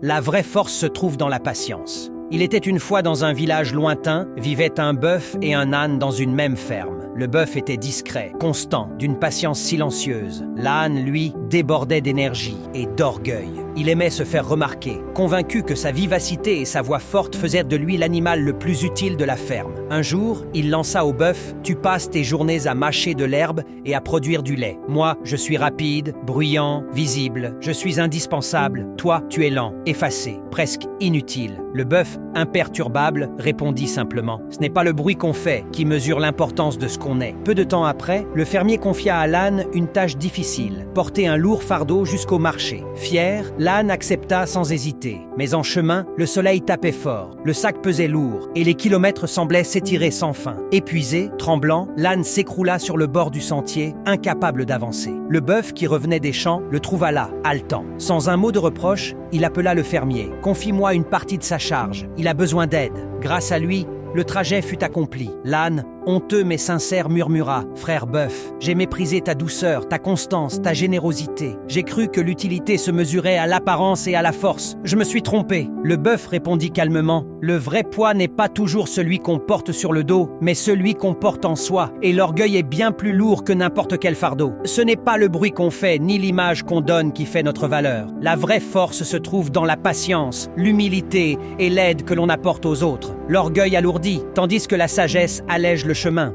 La vraie force se trouve dans la patience. Il était une fois dans un village lointain, vivaient un bœuf et un âne dans une même ferme. Le bœuf était discret, constant, d'une patience silencieuse. L'âne, lui, débordait d'énergie et d'orgueil. Il aimait se faire remarquer, convaincu que sa vivacité et sa voix forte faisaient de lui l'animal le plus utile de la ferme. Un jour, il lança au bœuf « Tu passes tes journées à mâcher de l'herbe et à produire du lait. Moi, je suis rapide, bruyant, visible. Je suis indispensable. Toi, tu es lent, effacé, presque inutile. » Le bœuf, imperturbable, répondit simplement « Ce n'est pas le bruit qu'on fait qui mesure l'importance de ce qu'on est. » Peu de temps après, le fermier confia à l'âne une tâche difficile, porter un lourd fardeau jusqu'au marché. Fier, l'âne accepta sans hésiter. Mais en chemin, le soleil tapait fort, le sac pesait lourd et les kilomètres semblaient s'étirer sans fin. Épuisé, tremblant, l'âne s'écroula sur le bord du sentier, incapable d'avancer. Le bœuf qui revenait des champs le trouva là, haletant. Sans un mot de reproche, il appela le fermier. « Confie-moi une partie de sa charge, il a besoin d'aide. » Grâce à lui, le trajet fut accompli. L'âne, honteux mais sincère, murmura « Frère bœuf, j'ai méprisé ta douceur, ta constance, ta générosité. J'ai cru que l'utilité se mesurait à l'apparence et à la force. Je me suis trompé. » Le bœuf répondit calmement « Le vrai poids n'est pas toujours celui qu'on porte sur le dos, mais celui qu'on porte en soi. Et l'orgueil est bien plus lourd que n'importe quel fardeau. Ce n'est pas le bruit qu'on fait, ni l'image qu'on donne qui fait notre valeur. La vraie force se trouve dans la patience, l'humilité et l'aide que l'on apporte aux autres. L'orgueil alourdit, tandis que la sagesse allège le chemin.